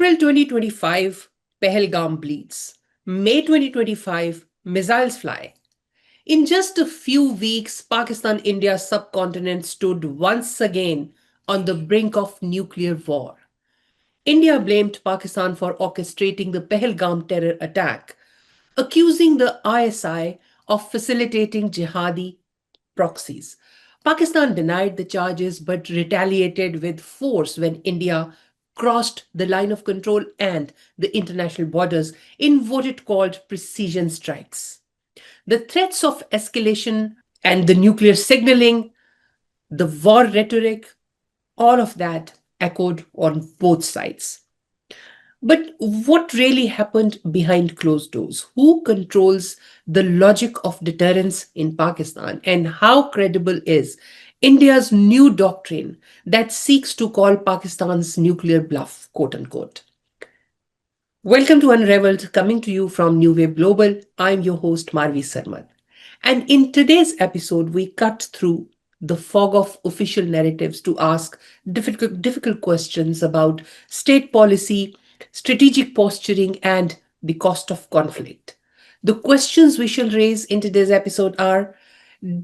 April 2025, Pahalgam bleeds. May 2025, missiles fly. In just a few weeks, Pakistan India's subcontinent stood once again on the brink of nuclear war. India blamed Pakistan for orchestrating the Pahalgam terror attack, accusing the ISI of facilitating jihadi proxies. Pakistan denied the charges but retaliated with force when India crossed the line of control and the international borders in what it called precision strikes. The threats of escalation and the nuclear signaling, the war rhetoric, all of that echoed on both sides. But what really happened behind closed doors? Who controls the logic of deterrence in Pakistan? And how credible is India's new doctrine that seeks to call Pakistan's nuclear bluff, quote unquote? Welcome to Unraveled, coming to you from New Wave Global. I'm your host, Marvi Sirmed. And in today's episode, we cut through the fog of official narratives to ask difficult questions about state policy, strategic posturing, and the cost of conflict. The questions we shall raise in today's episode are: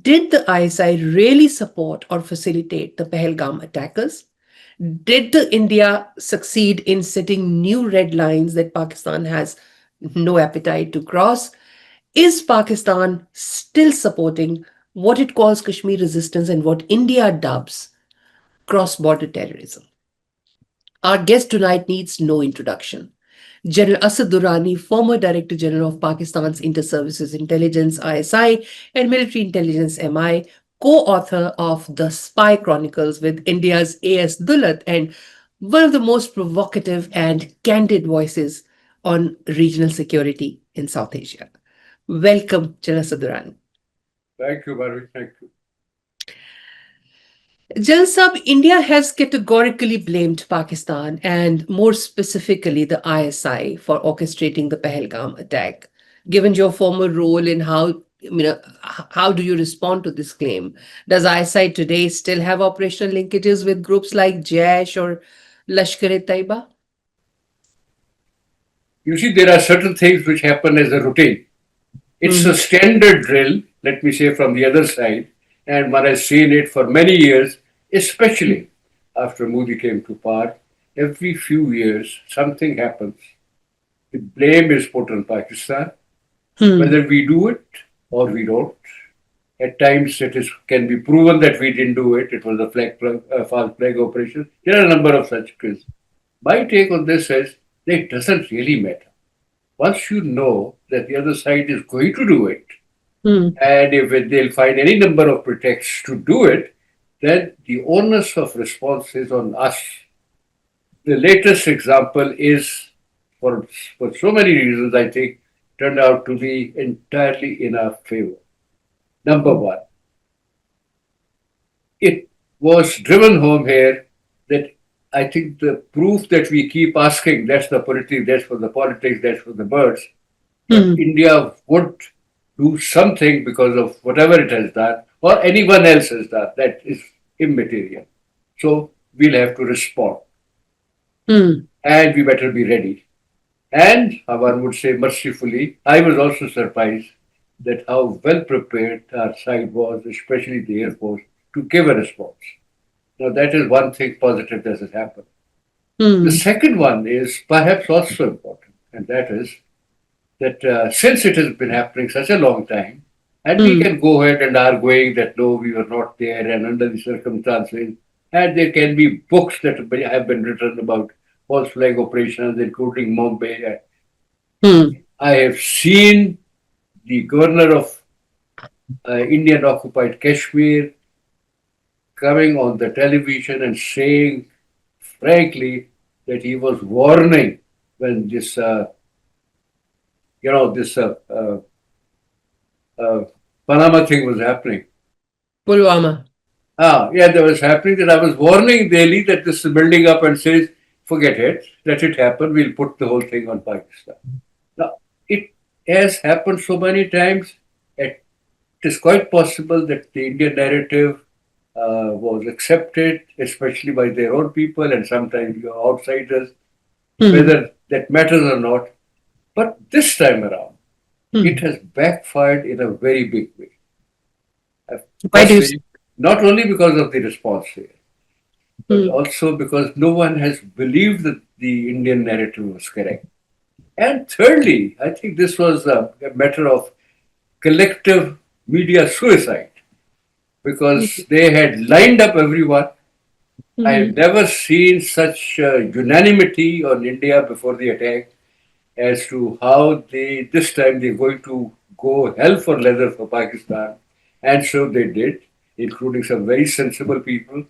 did the ISI really support or facilitate the Pahalgam attackers? Did the India succeed in setting new red lines that Pakistan has no appetite to cross? Is Pakistan still supporting what it calls Kashmir resistance and what India dubs cross border terrorism? Our guest tonight needs no introduction. General Asad Durrani, former Director General of Pakistan's Inter-Services Intelligence ISI and Military Intelligence MI, co-author of The Spy Chronicles with India's A.S. Dulat, and one of the most provocative and candid voices on regional security in South Asia. Welcome, General Asad Durrani. Thank you, Marvi. Thank you. General Sab, India has categorically blamed Pakistan and more specifically the ISI for orchestrating the Pahalgam attack. Given your former role in how do you respond to this claim? Does ISI today still have operational linkages with groups like Jaish or Lashkar-e-Taiba? You see, there are certain things which happen as a routine. It's a standard drill, let me say, from the other side, and one has seen it for many years, especially after Modi came to power. Every few years, something happens. The blame is put on Pakistan, whether we do it or we don't. At times, can be proven that we didn't do it. It was a false flag operation. There are a number of such cases. My take on this is that it doesn't really matter. Once you know that the other side is going to do it, and if they'll find any number of pretexts to do it, then the onus of response is on us. The latest example is, for so many reasons, I think, turned out to be entirely in our favor. Number one, it was driven home here that I think the proof that we keep asking, that's the politics, that's for the politics, that's for the birds, that India would do something because of whatever it has done or anyone else has done, that is immaterial. So we'll have to respond. And we better be ready. And one would say mercifully, I was also surprised that how well prepared our side was, especially the Air Force, to give a response. Now, that is one thing positive that has happened. The second one is perhaps also important, and that is that since it has been happening such a long time, and we can go ahead and arguing that no, we were not there, and under the circumstances, and there can be books that have been written about false flag operations, including Mumbai. I have seen the governor of Indian occupied Kashmir coming on the television and saying, frankly, that he was warning when this, Panama thing was happening. Pulwama. That was happening. That I was warning Delhi that this is building up and says, forget it, let it happen. We'll put the whole thing on Pakistan. Now, it has happened so many times. It is quite possible that the Indian narrative was accepted, especially by their own people and sometimes your outsiders. Hmm. whether that matters or not. But this time around, it Hmm. has backfired in a very big way. I Why do must you? say, not only because of the response here, but Hmm. also because no one has believed that the Indian narrative was correct. And thirdly, I think this was a matter of collective media suicide because they had lined up everyone. I have Hmm. never seen such unanimity on India before the attack as to how they this time they're going to go hell for leather for Pakistan, and so they did, including some very sensible people.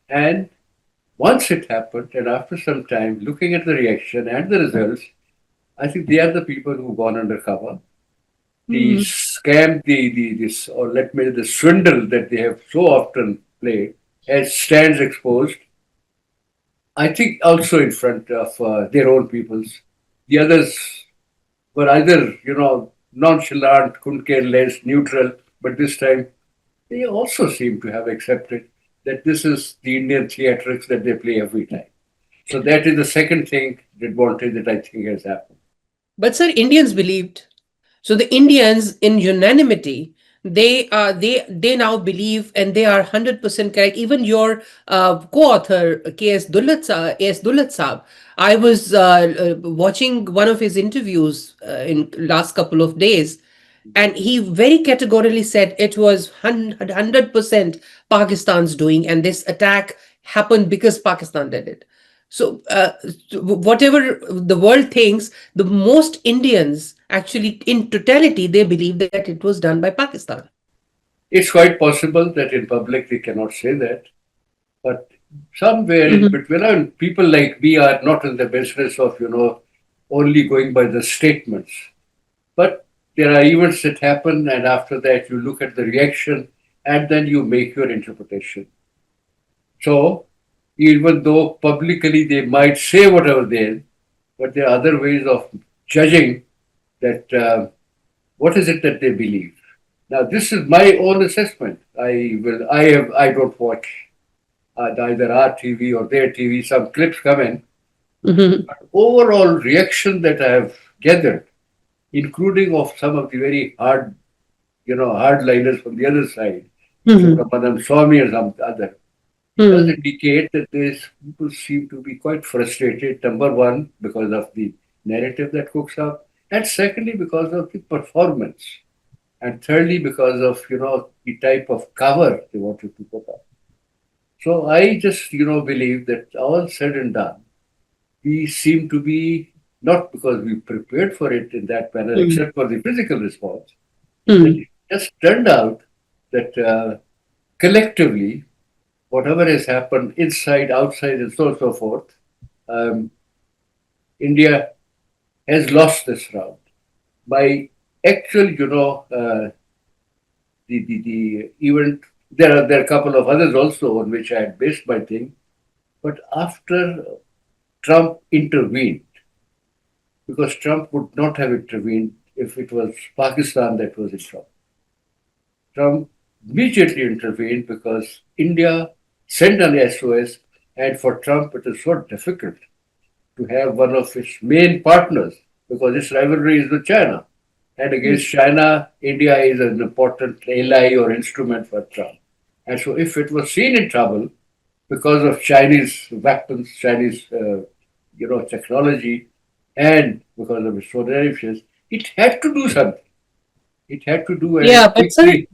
And once it happened, and after some time, looking at the reaction and the results, I think they are the people who've gone undercover. The Hmm. scam, the this, or let me the swindle that they have so often played, as stands exposed. I think also in front of their own peoples. The others were either, nonchalant, couldn't care less, neutral, but this time they also seem to have accepted that this is the Indian theatrics that they play every time. So that is the second thing, advantage that I think has happened. But sir, Indians believed. So the Indians, in unanimity, they now believe, and they are 100% correct. Even your co-author K.S. Dullat Saab, I was watching one of his interviews in last couple of days, and he very categorically said it was 100% Pakistan's doing, and this attack happened because Pakistan did it. So, whatever the world thinks, the most Indians actually, in totality, they believe that it was done by Pakistan. It's quite possible that in public they cannot say that, but somewhere in Mhm. between, and people like me are not in the business of, only going by the statements. But there are events that happen, and after that, you look at the reaction and then you make your interpretation. So, even though publicly they might say whatever they, but there are other ways of judging that what is it that they believe. Now, this is my own assessment. I don't watch either our TV or their TV. Some clips come in. Mhm. Overall reaction that I have gathered, including of some of the very hardliners from the other side, Mhm. Subramaniam Swamy or some other, does Mhm. indicate that these people seem to be quite frustrated. Number one, because of the narrative that cooks up, and secondly, because of the performance, and thirdly, because of the type of cover they wanted to put up. So I just believe that all said and done, we seem to be not because we prepared for it in that manner, Mhm. except for the physical response, that Mhm. it just turned out that collectively, whatever has happened inside, outside, and so on and so forth, um, India has lost this round by actual, the event. There are a couple of others also on which I had based my thing, but after Trump intervened, because Trump would not have intervened if it was Pakistan that was in trouble. Trump immediately intervened because India sent an SOS, and for Trump it is so difficult to have one of its main partners because its rivalry is with China. And against China, India is an important ally or instrument for Trump. And so, if it was seen in trouble because of Chinese weapons, Chinese, technology, and because of its foreign relations, it had to do something. It had to do Yeah, and but sir, quickly.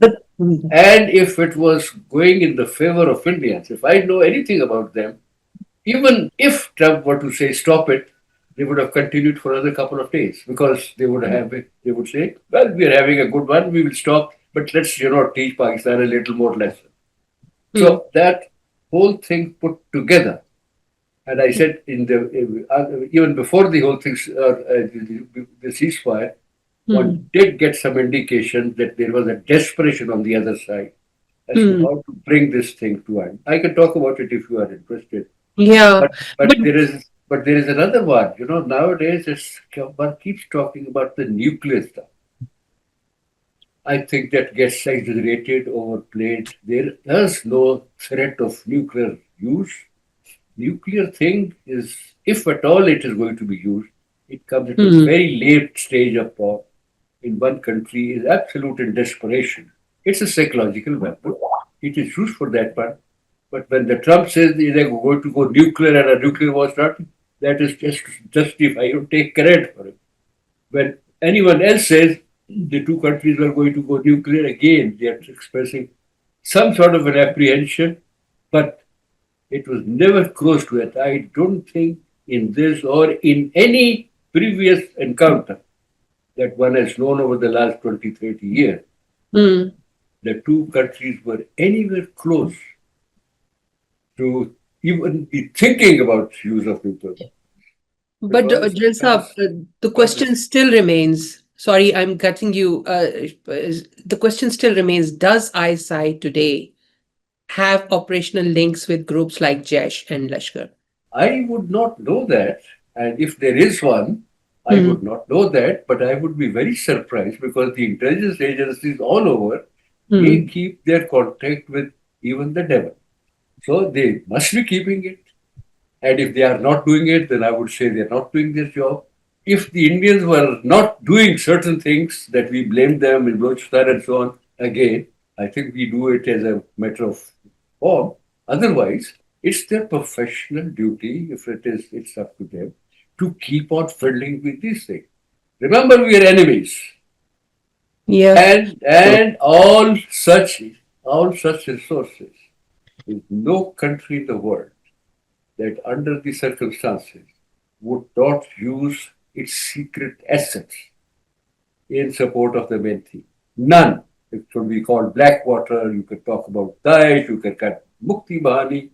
And if it was going in the favor of Indians, if I know anything about them, even if Trump were to say stop it, they would have continued for another couple of days because they would say, well, we are having a good one, we will stop, but let's teach Pakistan a little more lesson. Hmm. So that whole thing put together, and I said in the even before the whole thing, the ceasefire, Hmm. one did get some indication that there was a desperation on the other side as to Hmm. how to bring this thing to end. I can talk about it if you are interested. Yeah, But but there is another one. Nowadays one keeps talking about the nuclear stuff. I think that gets exaggerated, overplayed. There is no threat of nuclear use. nuclear thing is, if at all it is going to be used, it comes at a Hmm. very late stage of war in one country is absolute in desperation. It's a psychological weapon. It is used for that part. But when the Trump says they're going to go nuclear and a nuclear war starting, that is just to justify you take credit for it. When anyone else says the two countries are going to go nuclear again, they are expressing some sort of an apprehension, but it was never close to it. I don't think in this or in any previous encounter that one has known over the last 20, 30 years, Hmm. the two countries were anywhere close to even be thinking about use of nuclear weapons. But Because Jalal Saab, the all this question still remains. Sorry, I'm cutting you. The question still remains: does ISI today have operational links with groups like Jaish and Lashkar? I would not know that. And if there is one, I Hmm. would not know that, but I would be very surprised because the intelligence agencies all over, they Hmm. keep their contact with even the devil. So they must be keeping it. And if they are not doing it, then I would say they're not doing their job. If the Indians were not doing certain things that we blame them in Balochistan and so on, again, I think we do it as a matter of form. Otherwise, it's their professional duty, if it is, it's up to them, to keep on fiddling with these things. Remember, we are enemies. Yeah. And all such resources. There's no country in the world that under the circumstances would not use its secret assets in support of the main theme. None. It could be called Blackwater, you could talk about Daesh, you could cut Mukti Bahani,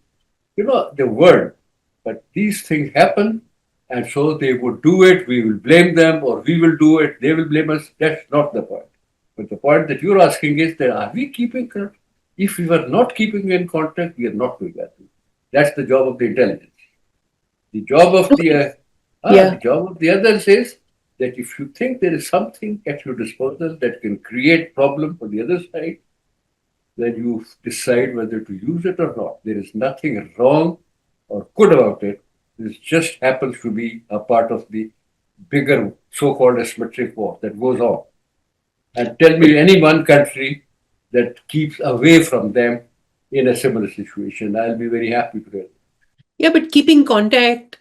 the word. But these things happen, and so they would do it, we will blame them, or we will do it, they will blame us. That's not the point. But the point that you're asking is that are we keeping, if we were not keeping in contact, we are not doing that. That's the job of the intelligence. The job of the Yeah. job of the others is that if you think there is something at your disposal that can create problem for the other side, then you decide whether to use it or not. There is nothing wrong or good about it. This just happens to be a part of the bigger so-called asymmetric war that goes on. And tell me any one country that keeps away from them in a similar situation. I'll be very happy to hear. Yeah, but keeping contact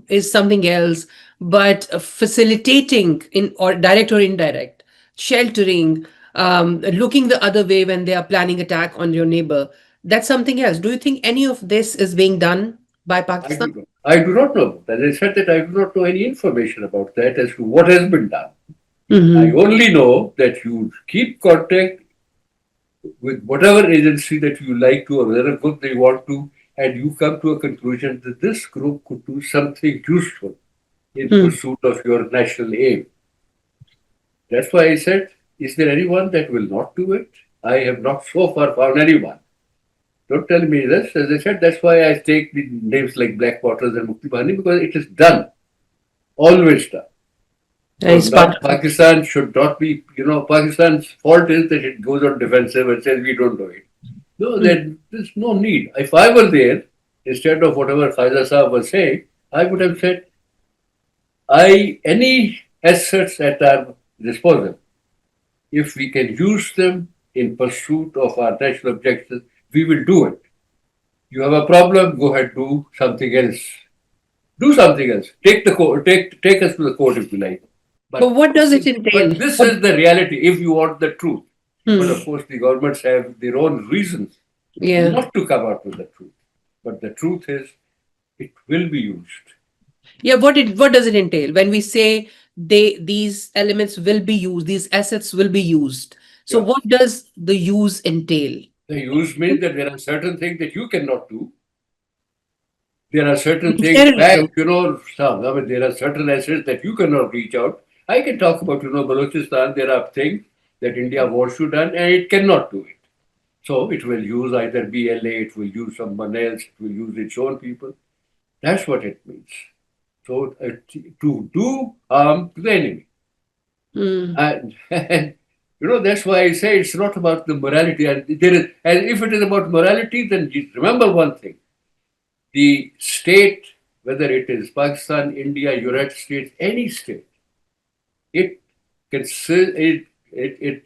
is something else. But facilitating in or direct or indirect, sheltering, looking the other way when they are planning attack on your neighbor, that's something else. Do you think any of this is being done by I Pakistan? do not. I do not know. As I said that I do not know any information about that as to what has been done. I Hmm. only know that you keep contact with whatever agency that you like to or whatever group they want to, and you come to a conclusion that this group could do something useful in Hmm. pursuit of your national aim. That's why I said, is there anyone that will not do it? I have not so far found anyone. Don't tell me this. As I said, that's why I take the names like Blackwaters and Mukti Bahani because it is done, always done. So It's part now of it. Pakistan should not be, Pakistan's fault is that it goes on defensive and says we don't do it. No, Hmm. there's no need. If I were there, instead of whatever Khaja Saab was saying, I would have said, any assets at our disposal, if we can use them in pursuit of our national objectives, we will do it. You have a problem, go ahead, do something else. Do something else. Take the court, take us to the court if you like. But But what this does it is entail? but this is the reality if you want the truth. But Hmm. of course the governments have their own reasons Yeah. not to come out with the truth. But the truth is it will be used. Yeah, what does it entail when we say these elements will be used, these assets will be used? So Yeah. what does the use entail? The use means that there are certain things that you cannot do. There are certain things Terrorism. back, some, I mean, there are certain assets that you cannot reach out. I can talk about, Balochistan, there are things that India wants to done and it cannot do it. So it will use either BLA, it will use someone else, it will use its own people. That's what it means. So to do harm to the enemy. Hmm. And that's why I say it's not about the morality. And if it is about morality, then just remember one thing. the state, whether it is Pakistan, India, United States, any state, it can it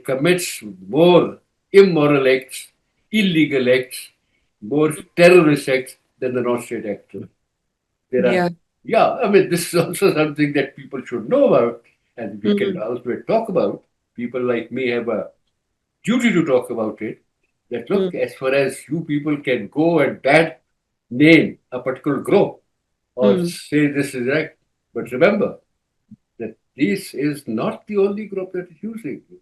commits more immoral acts, illegal acts, more terrorist acts than the non-state actor. There are, Yeah. yeah, I mean, this is also something that people should know about, and we can Mm, also talk about. People like me have a duty to talk about it. That mm, look, as far as you people can go and bad name a particular group or mm, say this is right, but remember that this is not the only group that is using it.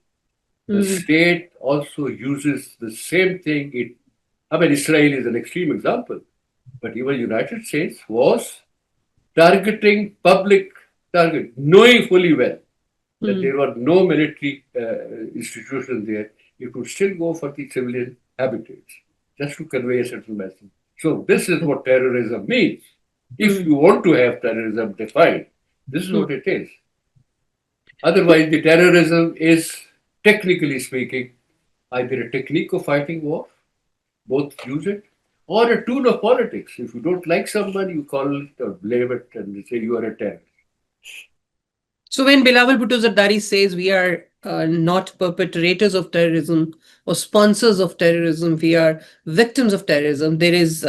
The mm, state also uses the same thing. I mean, Israel is an extreme example, but even United States was targeting public target, knowing fully well that mm, there were no military institutions there. It would still go for the civilian habitats just to convey a certain message. So this is what terrorism means. If mm, you want to have terrorism defined, this is mm. what it is. Otherwise, the terrorism is, technically speaking, either a technique of fighting war, both use it, or a tool of politics. If you don't like somebody, you call it or blame it and say you are a terrorist. So when Bilawal Bhutto Zardari says we are not perpetrators of terrorism or sponsors of terrorism, we are victims of terrorism, there is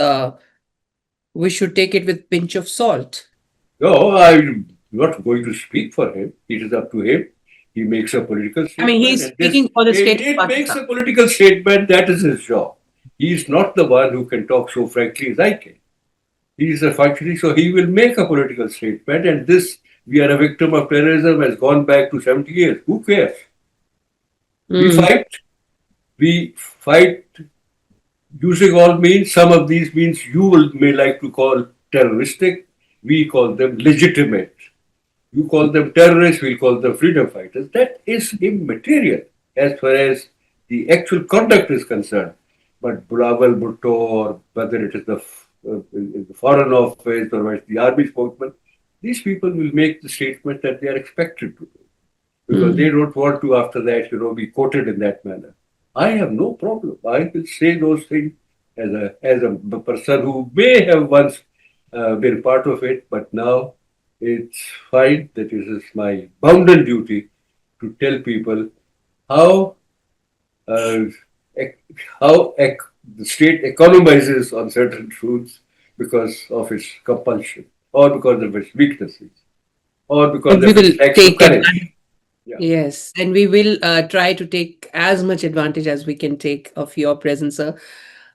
we should take it with pinch of salt. No, I'm not going to speak for him. It is up to him. He makes a political I mean, statement, he's and this speaking for the state of it makes Pakistan. a political statement. That is his job. He is not the one who can talk so frankly as I can. He is a functionary, so he will make a political statement. And this, we are a victim of terrorism, has gone back to 70 years. Who cares? We Mm, fight. We fight using all means. Some of these means you will may like to call terroristic. We call them legitimate. You call them terrorists, we'll call them freedom fighters. That is immaterial as far as the actual conduct is concerned. But Bilawal Bhutto, or whether it is the Foreign Office or whether it's the army spokesman, these people will make the statement that they are expected to do because mm, they don't want to, after that, be quoted in that manner. I have no problem. I will say those things as a person who may have once been part of it, but now it's fine that it is my bounden duty to tell people how uh, the state economizes on certain truths because of its compulsion, or because of its weaknesses, or because and we of will its lacks of take courage. advantage. Yeah. Yes, and we will try to take as much advantage as we can take of your presence, sir.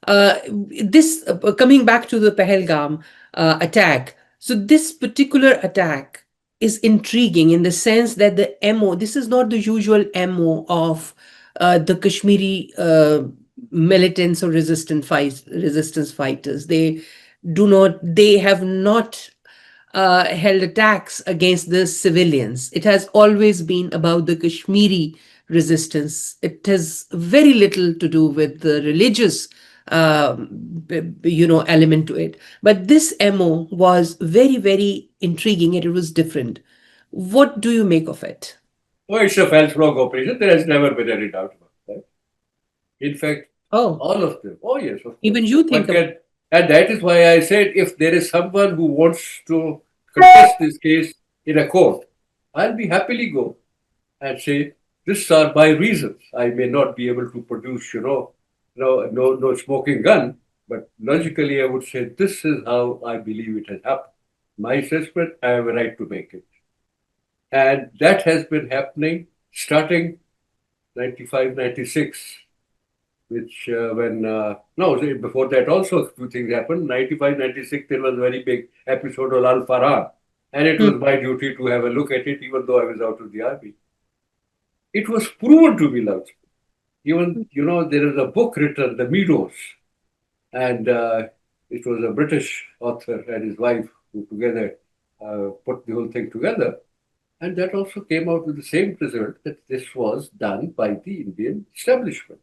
This coming back to the Pahalgam attack. So this particular attack is intriguing in the sense that the MO. This is not the usual MO of the Kashmiri militants or resistance fighters. They do not. They have not held attacks against the civilians. It has always been about the Kashmiri resistance. It has very little to do with the religious, element to it. But this MO was very, very intriguing and it was different. What do you make of it? Oh, it's a false flag operation. There has never been any doubt about that. In fact, Oh, all of them. Oh, yes, of course. even you One think about. can, and that is why I said if there is someone who wants to contest this case in a court, I'll be happily go and say, these are my reasons. I may not be able to produce, no smoking gun, but logically I would say, this is how I believe it has happened. My assessment, I have a right to make it. And that has been happening starting 95, 96, which no, before that also a few things happened. 95, 96, there was a very big episode of Al Farhan. And it Hmm, was my duty to have a look at it, even though I was out of the army. It was proven to be love. Even, there is a book written, The Meadows, and it was a British author and his wife who together put the whole thing together. And that also came out with the same result that this was done by the Indian establishment.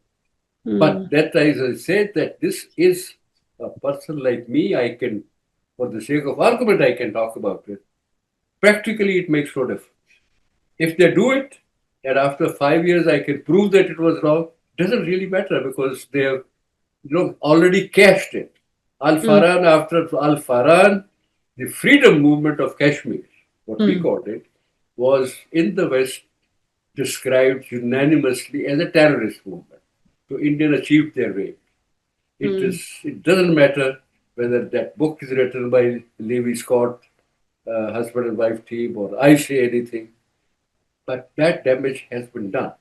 But hmm, that, as I said, that this is a person like me, I can, for the sake of argument, I can talk about it. Practically, it makes no difference. If they do it, and after 5 years I can prove that it was wrong, doesn't really matter because they have, already cashed it. Mm, Al-Faran, after Al-Faran, the freedom movement of Kashmir, what we mm, called it, was in the West described unanimously as a terrorist movement. So Indians achieved their way. mm, It doesn't matter whether that book is written by Levi Scott, husband and wife team, or I say anything, but that damage has been done.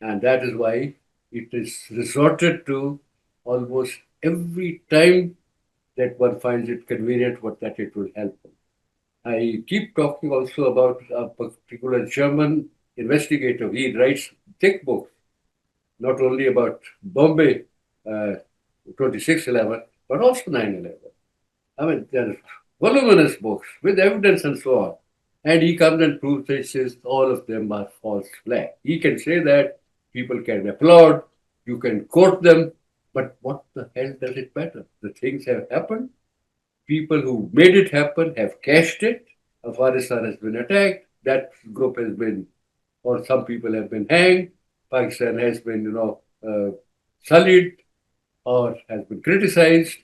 And that is why it is resorted to almost every time that one finds it convenient, what that it will help them. I keep talking also about a particular German investigator. He writes thick books, not only about Bombay uh, 2611, but also 9/11. I mean, they're voluminous books with evidence and so on. And he comes and proves and says all of them are false flag. He can say that, people can applaud, you can quote them, but what the hell does it matter? The things have happened. People who made it happen have cashed it. Afghanistan has been attacked. That group has been, or some people have been hanged. Pakistan has been, sullied or has been criticized.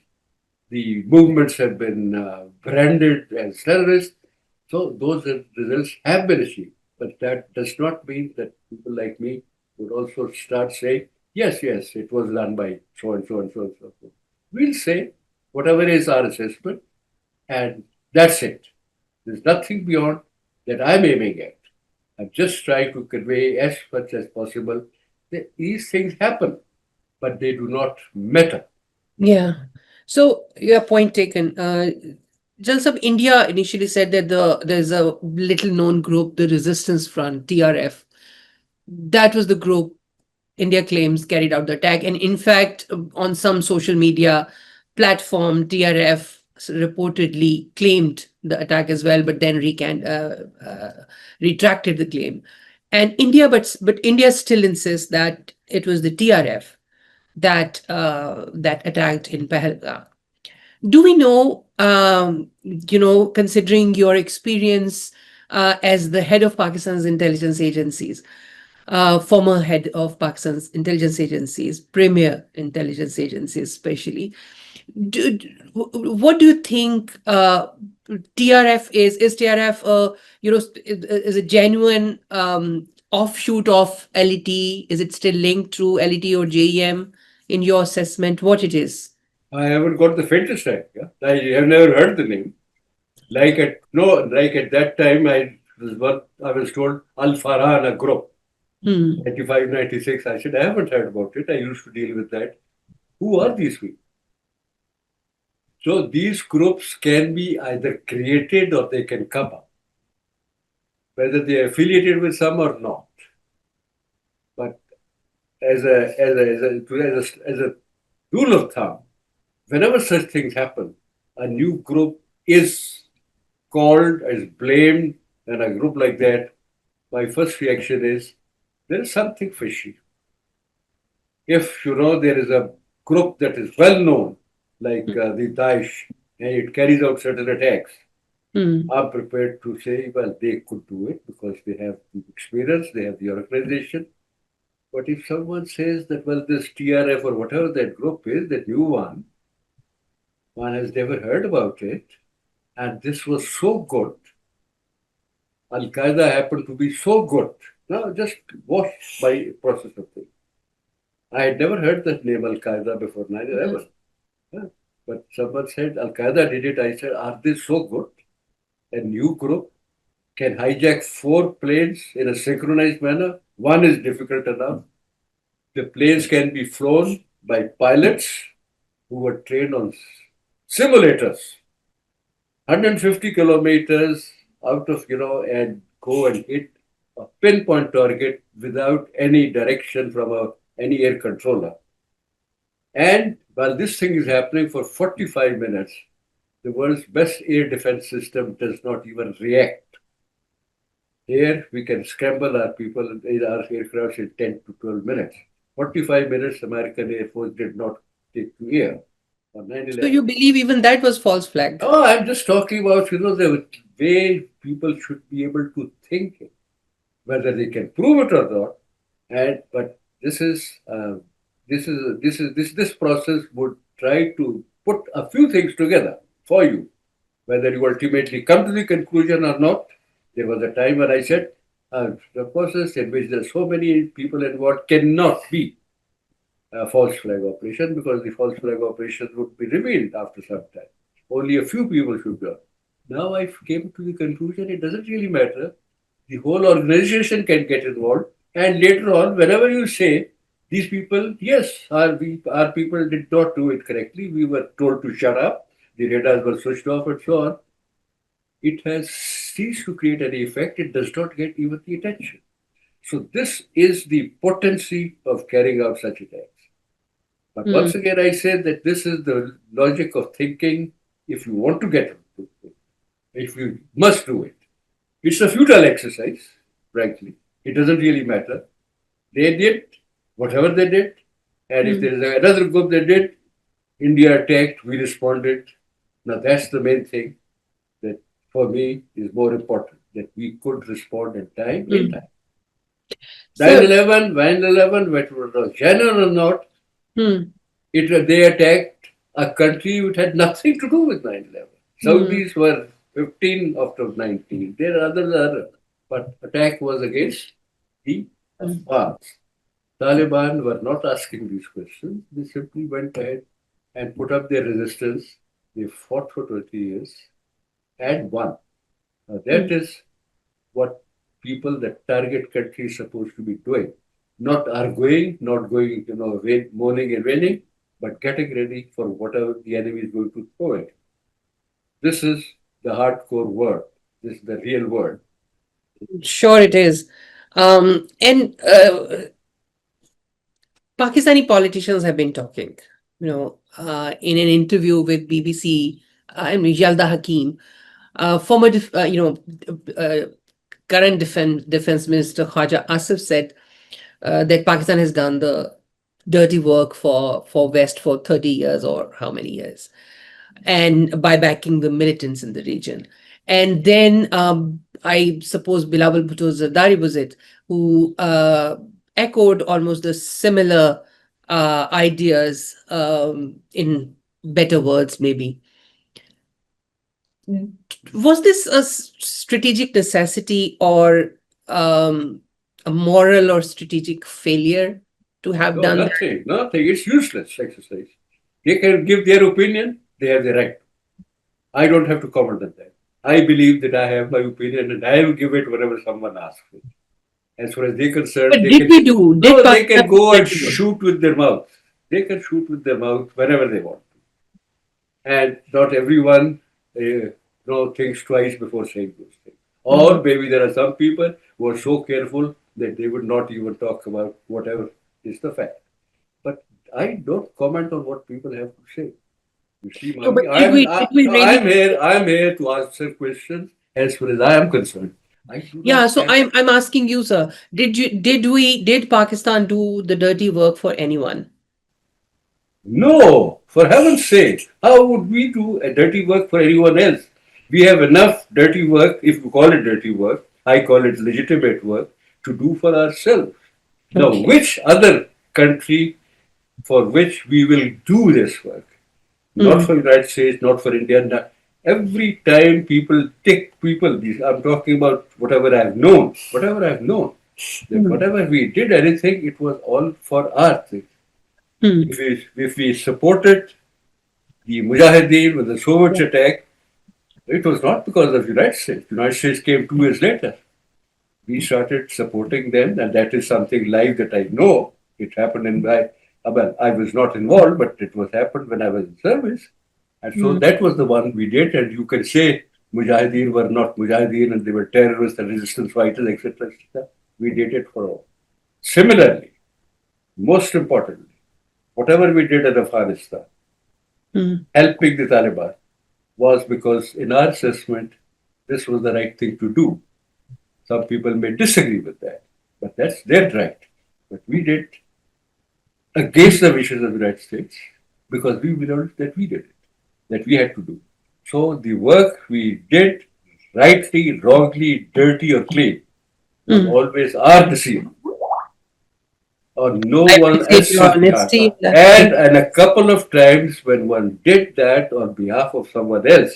The movements have been branded as terrorists. So those results have been achieved. But that does not mean that people like me would also start saying, yes, yes, it was done by so and so and so and so. We'll say whatever is our assessment, and that's it. There's nothing beyond that I'm aiming at. I'm just trying to convey as much as possible that these things happen, but they do not matter. yeah. So your point taken. Jalsab, India initially said that there's a little known group, the Resistance Front, TRF. That was the group India claims carried out the attack. And in fact, on some social media platform, TRF reportedly claimed the attack as well, but then retracted the claim. And India, but India still insists that it was the TRF that attacked in Pahalgam. Do we know, considering your experience as the head of Pakistan's intelligence agencies, former head of Pakistan's intelligence agencies, premier intelligence agencies, especially. What do you think TRF is? Is TRF is a genuine offshoot of LET? Is it still linked through LET or JEM? In your assessment, what it is? I haven't got the faintest idea. I have never heard the name. Like at that time, I was told Al Farhan group, Hmm. 95, 96. I said, I haven't heard about it. I used to deal with that. Who are these people? So these groups can be either created or they can come up, whether they are affiliated with some or not. But as a rule of thumb, whenever such things happen, a new group is called, is blamed, and a group like that, my first reaction is there is something fishy. If there is a group that is well known, like the Daesh, and it carries out certain attacks, Hmm. I'm prepared to say, well, they could do it because they have the experience, they have the organization. But if someone says that, well, this TRF or whatever that group is, that new one has never heard about it, and this was so good. Al Qaeda happened to be so good. Now, just watch by process of things. I had never heard that name Al Qaeda before 9/11. Yeah. But someone said Al Qaeda did it. I said, are they so good? A new group can hijack 4 planes in a synchronized manner. One is difficult enough. The planes can be flown by pilots who were trained on simulators, 150 kilometers out of, and go and hit a pinpoint target without any direction from any air controller. And while this thing is happening for 45 minutes, the world's best air defense system does not even react. Here, we can scramble our people in our aircraft in 10 to 12 minutes. 45 minutes, American Air Force did not take to air on So 9/11. you believe even that was false flag? Oh, I'm just talking about, the way people should be able to think it, whether they can prove it or not. But this process would try to put a few things together for you. Whether you ultimately come to the conclusion or not, there was a time when I said, the process in which there are so many people involved cannot be a false flag operation because the false flag operation would be revealed after some time. Only a few people should go. Now I came to the conclusion it doesn't really matter. The whole organization can get involved. And later on, whenever you say, these people, yes, our people did not do it correctly, we were told to shut up, the radars were switched off and so on, it has ceased to create any effect. It does not get even the attention. So this is the potency of carrying out such attacks. But once again, I say that this is the logic of thinking if you want to get it, if you must do it. It's a futile exercise, frankly. It doesn't really matter. They did whatever they did. And if there is another group that did, India attacked, we responded. Now that's the main thing that for me is more important, that we could respond in time, in time. 9/11, 9/11, whether it was genuine or not, they attacked a country which had nothing to do with 9/11. Saudis were 15 out of 19. There are others, but attack was against the Afghans. Taliban were not asking these questions. They simply went ahead and put up their resistance. They fought for 20 years and won. Now that is what people that target countries supposed to be doing. Not arguing, not going, moaning and wailing, but getting ready for whatever the enemy is going to throw at. This is the hardcore world. This is the real world. Sure, it is. And Pakistani politicians have been talking, in an interview with BBC, Yalda Hakim, former, current defense minister Khwaja Asif said that Pakistan has done the dirty work for West for 30 years or how many years, and by backing the militants in the region. And then I suppose Bilawal Bhutto Zardari was it, who echoed almost the similar ideas in better words, maybe. Was this a strategic necessity or a moral or strategic failure to have done that? Nothing. It's useless exercise. They can give their opinion. They have the right. I don't have to comment on that. I believe that I have my opinion and I will give it whenever someone asks me. As far as they're concerned, but they they can go and shoot with their mouth. They can shoot with their mouth whenever they want to. And not everyone thinks twice before saying those things. Or maybe there are some people who are so careful that they would not even talk about whatever is the fact. But I don't comment on what people have to say. You see, I'm here to answer questions as far as I am concerned. So I'm asking you, sir, did Pakistan do the dirty work for anyone? No, for heaven's sake, how would we do a dirty work for anyone else? We have enough dirty work, if you call it dirty work, I call it legitimate work, to do for ourselves. Now, which other country for which we will do this work? Not for the United States, not for India. Every time I'm talking about whatever I've known. Whatever we did anything, it was all for our thing. If we supported the Mujahideen with the Soviet attack, it was not because of the United States. The United States came 2 years later. We started supporting them, and that is something live that I know. It happened I was not involved, but it was happened when I was in service. And so that was the one we did. And you can say Mujahideen were not Mujahideen and they were terrorists and resistance fighters, etc. We did it for all. Similarly, most importantly, whatever we did in Afghanistan, helping the Taliban, was because in our assessment, this was the right thing to do. Some people may disagree with that, but that's their right. But we did against the wishes of the United States because we believed that we did it, that we had to do. So the work we did, rightly, wrongly, dirty or clean, was always our decision. or no I one appreciate else your should. Yeah, honesty in that. and a couple of times when one did that on behalf of someone else,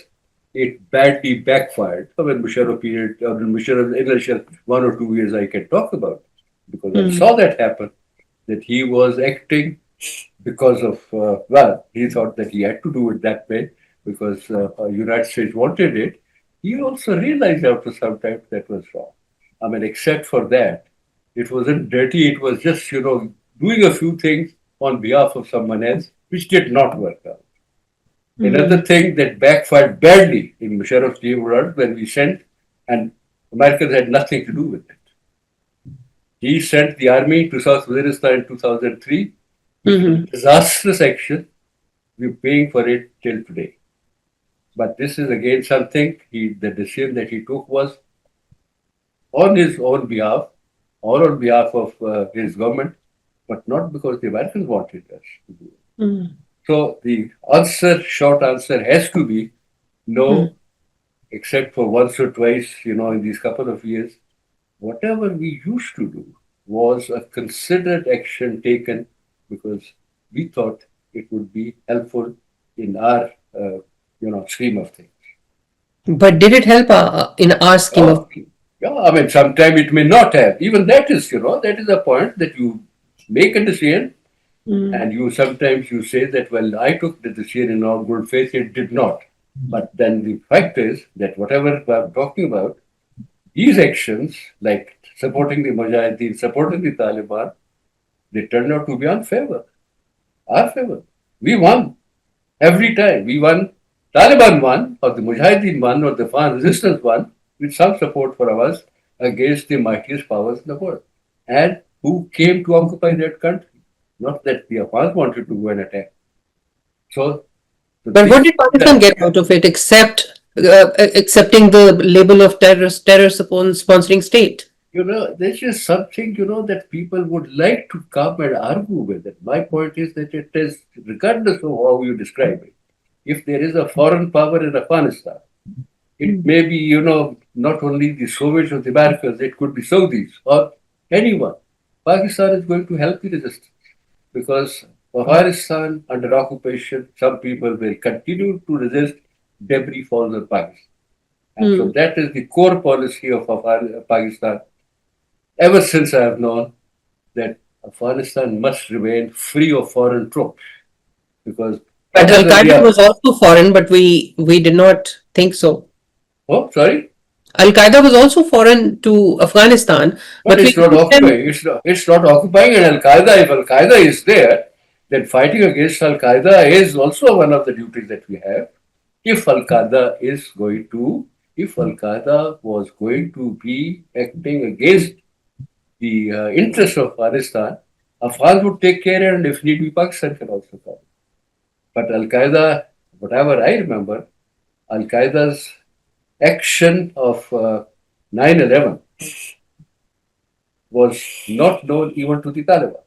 it badly backfired. So when Musharraf period, or Musharraf's initial 1 or 2 years, I can talk about, because I Hmm. saw that happen. That he was acting because of, well, he thought that he had to do it that way because United States wanted it. He also realized after some time that was wrong. I mean, except for that, it wasn't dirty. It was just, doing a few things on behalf of someone else, which did not work out. Hmm. Another thing that backfired badly in Musharraf's world when we sent, and Americans had nothing to do with it. He sent the army to South Waziristan in 2003, which was Hmm. a disastrous action. We're paying for it till today. But this is again something the decision that he took was on his own behalf or on behalf of his government, but not because the Americans wanted us to do it. Hmm. So the short answer has to be Hmm. no, except for once or twice, in these couple of years. Whatever we used to do was a considered action taken because we thought it would be helpful in our, scheme of things. But did it help in our scheme of? Oh, yeah, I mean, sometime it may not have. Even that is, that is a point that you make a decision Hmm. and sometimes you say that, well, I took the decision in all good faith, it did not. But then the fact is that whatever I'm talking about, these actions, like supporting the Mujahideen, supporting the Taliban, they turned out to be our favor. We won every time. We won. Taliban won, or the Mujahideen won, or the Afghan resistance won, with some support for us against the mightiest powers in the world. And who came to occupy that country? Not that the Afghans wanted to go and attack. So the But what thing did Pakistan that get out of it except accepting the label of sponsoring state? there's just something, that people would like to come and argue with it. My point is that it is, regardless of how you describe it, if there is a foreign power in Afghanistan, it may be, not only the Soviets or the Americans, it could be Saudis or anyone. Pakistan is going to help the resistance because Afghanistan under occupation, some people will continue to resist, debris falls on Pakistan. And so Hmm. that is the core policy of Pakistan ever since I have known that Afghanistan must remain free of foreign troops because But other Al than Qaeda the was also foreign, but we did not think so. oh sorry, Al Qaeda was also foreign to Afghanistan, but but we it's not allowed them. occupying. It's not occupying. And Al Qaeda, if Al Qaeda is there, then fighting against Al Qaeda is also one of the duties that we have. If Al Qaeda is going to, if Al Qaeda was going to be acting against the interests of Afghanistan, Afghans would take care, and if need be, Pakistan can also come. But Al Qaeda, whatever I remember, Al Qaeda's action of 9/11 was not known even to the Taliban.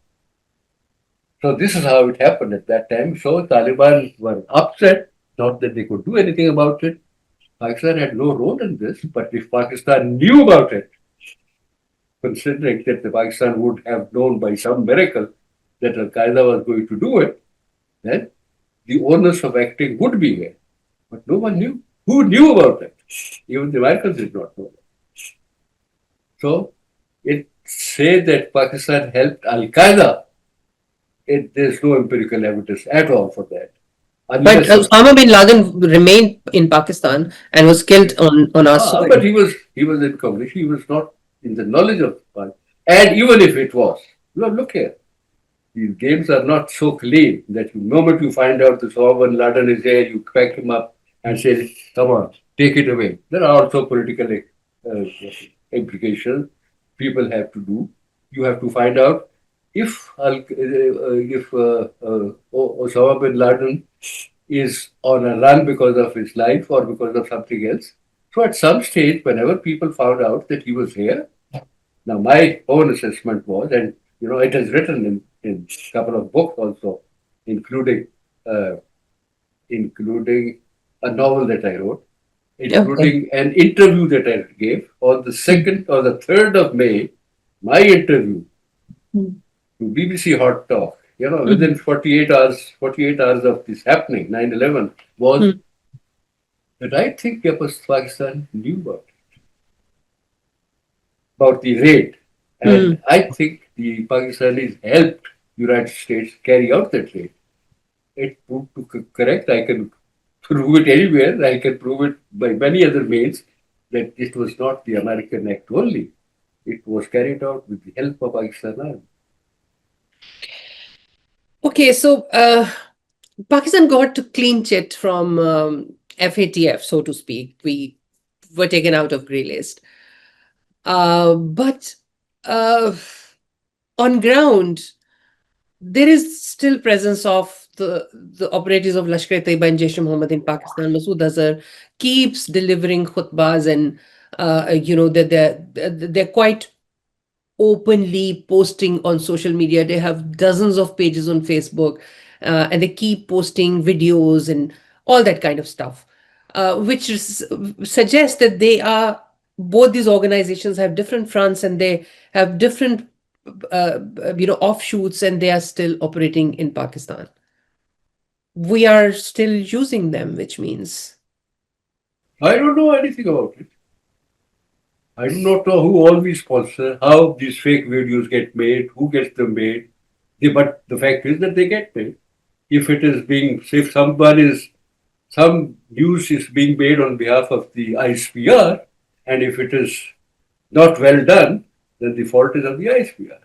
So this is how it happened at that time. So Taliban were upset, not that they could do anything about it. Pakistan had no role in this, but if Pakistan knew about it, considering that the Pakistan would have known by some miracle that Al Qaeda was going to do it, then the onus of acting would be here. But no one knew. Who knew about it? Even the Americans did not know. So it say that Pakistan helped Al Qaeda. There's no empirical evidence at all for that, But unless Osama bin Laden remained in Pakistan and was killed on our but soil. he was in coverage. He was not in the knowledge of Pakistan. And even if it was, look here. These games are not so clean that the moment you find out that Osama bin Laden is there, you pack him up and say, "Come on, take it away." There are also political implications people have to do. You have to find out if Osama bin Laden is on a run because of his life or because of something else. So at some stage, whenever people found out that he was here, now my own assessment was, and it is written in a couple of books also, including uh, including a novel that I wrote, Okay. including an interview that I gave on the 2nd or the 3rd of May, my interview Hmm. to BBC Hot Talk. Within 48 hours of this happening, 9/11, was that I think Pakistan knew about the raid. And I think the Pakistanis helped United States carry out that raid. It proved to correct. I can prove it anywhere. I can prove it by many other means that it was not the American act only. It was carried out with the help of Pakistan Army. Okay, so Pakistan got to clean chit from FATF, so to speak. We were taken out of grey list. But uh, on ground, there is still presence of the operatives of Lashkar-e-Taiba and Jaish-e-Mohammed in Pakistan. Masood Azhar keeps delivering khutbas, and they're quite openly posting on social media. They have dozens of pages on Facebook, and they keep posting videos and all that kind of stuff, which suggests that they are both these organizations have different fronts, and they have different offshoots, and they are still operating in Pakistan. We are still using them, which means I don't know anything about it. I do not know who all these sponsor, how these fake videos get made, who gets them made. But the fact is that they get made. If it is being, if some news is being made on behalf of the ISPR, and if it is not well done, then the fault is on the ISPR.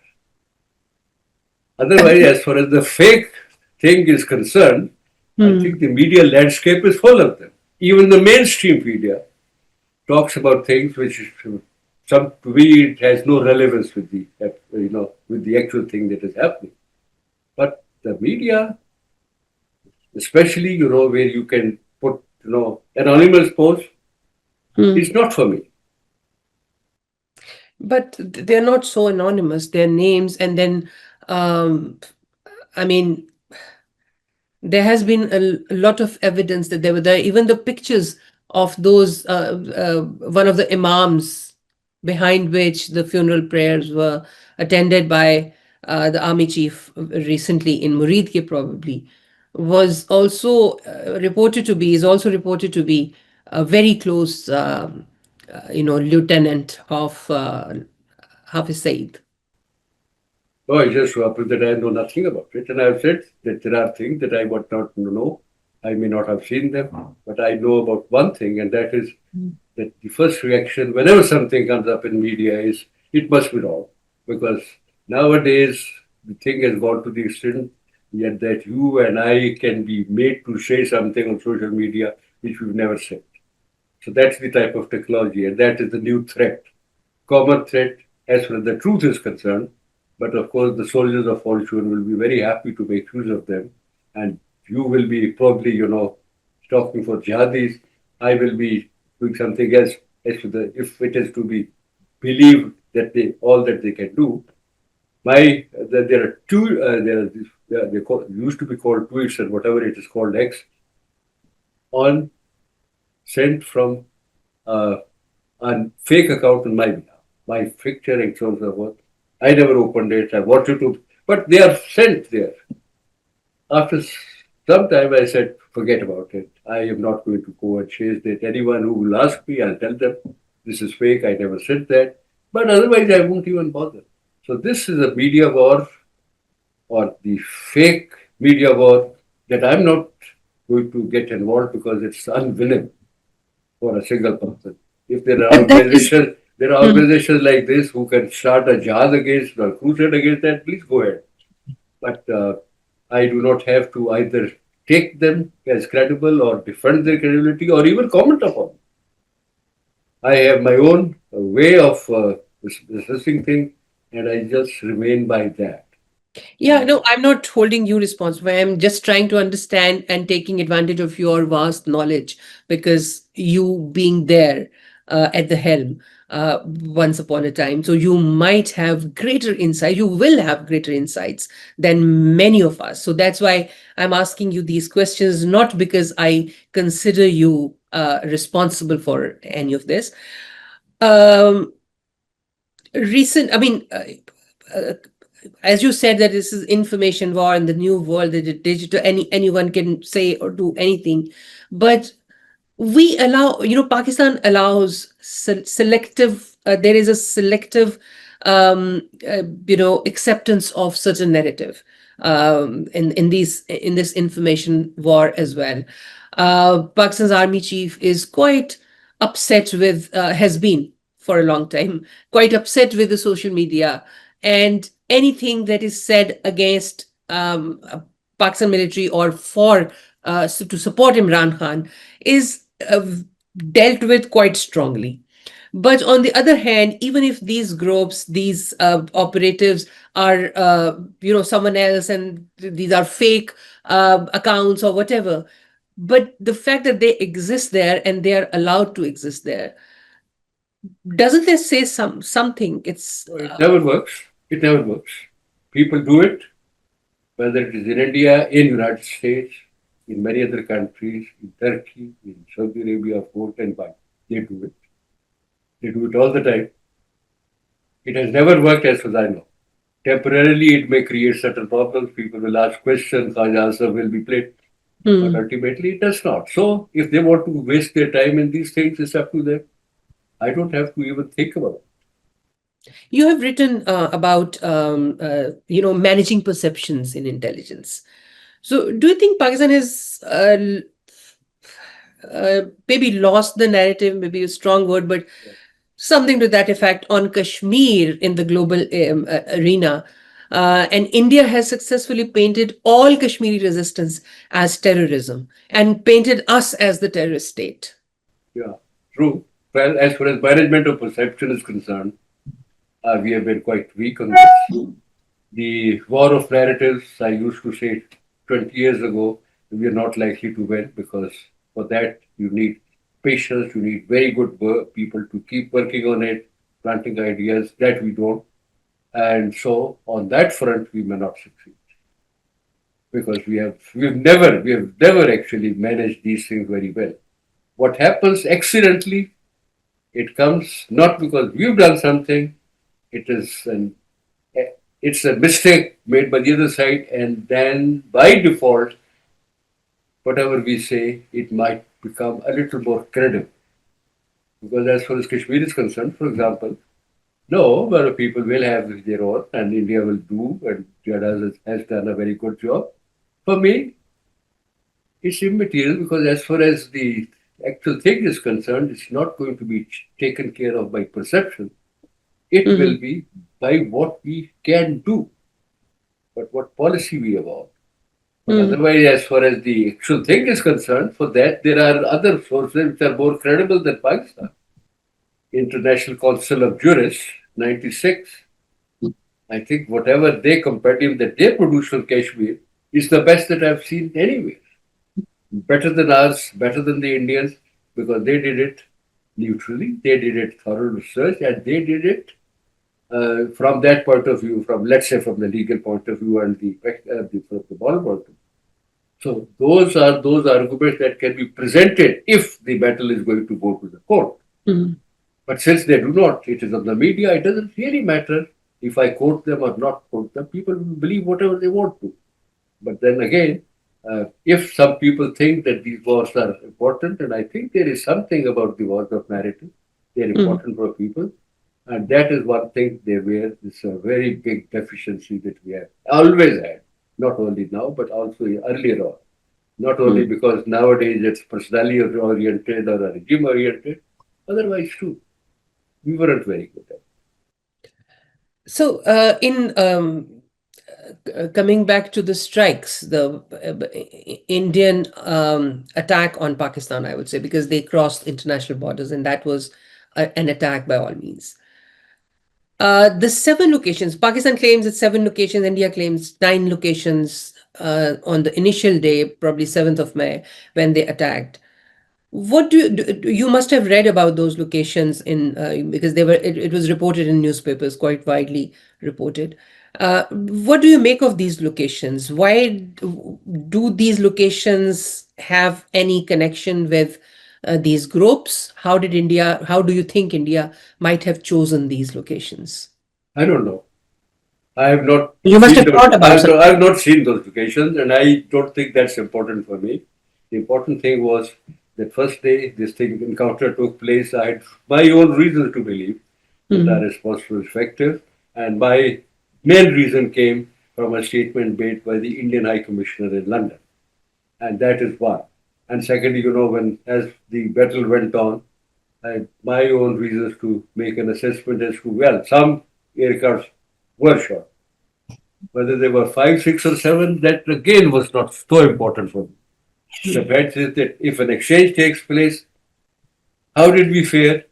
Otherwise, as far as the fake thing is concerned, I think the media landscape is full of them. Even the mainstream media talks about things which, to me, it has no relevance with the actual thing that is happening. But the media, especially where you can put anonymous posts, is not for me. But they're not so anonymous. Their names, and then I mean, there has been a lot of evidence that they were there. Even the pictures of those, one of the imams behind which the funeral prayers were attended by the army chief recently in Muridke, probably, was also is also reported to be a very close, lieutenant of Hafiz Saeed. Oh, I just so happens that I know nothing about it. And I've said that there are things that I would not know. I may not have seen them, but I know about one thing, and that is that the first reaction whenever something comes up in media is it must be wrong. Because nowadays the thing has gone to the extent yet that you and I can be made to say something on social media which we've never said. So that's the type of technology, and that is the new threat. Common threat as far as the truth is concerned. But of course, the soldiers of fortune will be very happy to make use of them. And you will be probably, talking for jihadis. I will be doing something else as to if it is to be believed that all that they can do. There are two, used to be called tweets and whatever it is called X, sent from a fake account on my behalf, my picture and so on and so forth. I never opened it. I wanted to, but they are sent there. After some time, I said, forget about it. I am not going to go and chase that. Anyone who will ask me, I'll tell them this is fake. I never said that. But otherwise, I won't even bother. So this is a media war, or the fake media war, that I'm not going to get involved because it's unwinnable for a single person. If there are organizations like this who can start a jihad against or crusade against that, please go ahead. But I do not have to either take them as credible or defend their credibility or even comment upon them. I have my own way of assessing things, and I just remain by that. Yeah, no, I'm not holding you responsible. I'm just trying to understand and taking advantage of your vast knowledge, because you being there at the helm once upon a time. So you might have greater insight. You will have greater insights than many of us. So that's why I'm asking you these questions, not because I consider you responsible for any of this. I mean, as you said, that this is information war in the new world, that it digital, anyone can say or do anything. But we allow, Pakistan allows selective, there is a selective, acceptance of certain narrative in this information war as well. Pakistan's army chief is quite upset with, has been for a long time, quite upset with the social media, and anything that is said against Pakistan military or for to support Imran Khan is dealt with quite strongly. But on the other hand, even if these groups, these operatives are, someone else, and these are fake accounts or whatever, but the fact that they exist there and they are allowed to exist there, doesn't this say something? It's It never works. It never works. People do it, whether it is in India, in United States, in many other countries, in Turkey, in Saudi Arabia, of course, and why they do it. They do it all the time. It has never worked as far as I know. Temporarily, it may create certain problems. People will ask questions, the answer will be played. But ultimately, it does not. So, if they want to waste their time in these things, it's up to them. I don't have to even think about it. You have written about managing perceptions in intelligence. So, do you think Pakistan has maybe lost the narrative? Maybe a strong word, but something to that effect on Kashmir in the global arena. And India has successfully painted all Kashmiri resistance as terrorism and painted us as the terrorist state. Yeah, true. Well, as far as management of perception is concerned, we have been quite weak on this. The war of narratives, I used to say 20 years ago, we are not likely to win, because for that you need patience, you need very good people to keep working on it, planting ideas. That we don't. And so on that front, we may not succeed, because we have never actually managed these things very well. What happens accidentally, it comes not because we've done something, it is it's a mistake made by the other side, and then by default, whatever we say, it might become a little more credible. Because as far as Kashmir is concerned, for example, no, but people will have their own, and India will do, and India has done a very good job. For me, it's immaterial, because as far as the actual thing is concerned, it's not going to be taken care of by perception. It will be by what we can do, but what policy we evolve. But otherwise, as far as the actual thing is concerned, for that there are other sources which are more credible than Pakistan. International Council of Jurists, 96. I think whatever they comparative that they produce on Kashmir is the best that I've seen anywhere. Better than us, better than the Indians, because they did it neutrally, they did it thorough research, and they did it from that point of view, from, let's say, from the legal point of view and the moral point of view. So those are those arguments that can be presented if the battle is going to go to the court. But since they do not, it is on the media, it doesn't really matter if I quote them or not quote them. People will believe whatever they want to. But then again, if some people think that these wars are important, and I think there is something about the wars of narrative, they're important for people. And that is one thing it's a very big deficiency that we have always had, not only now, but also earlier on. Not only because nowadays it's personality oriented or regime oriented, otherwise too. We weren't very good at it. So, in coming back to the strikes, the Indian attack on Pakistan, I would say, because they crossed international borders, and that was an attack by all means. The 7 locations, Pakistan claims it's 7 locations, India claims 9 locations on the initial day, probably 7th of May, when they attacked. What you must have read about those locations because it was reported in newspapers, quite widely reported. What do you make of these locations? Why do these locations have any connection with these groups? How do you think India might have chosen these locations? I don't know. I have not You must seen have those. thought about something. I have not seen those locations, and I don't think that's important for me. The important thing was that first day this thing encounter took place. I had my own reasons to believe that our Mhm. response was effective, and my main reason came from a statement made by the Indian High Commissioner in London, and that is one. And secondly, when as the battle went on, I had my own reasons to make an assessment as to some aircrafts were shot. Whether they were five, six, or seven, that again was not so important for me. The fact is that if an exchange takes place, how did we fare?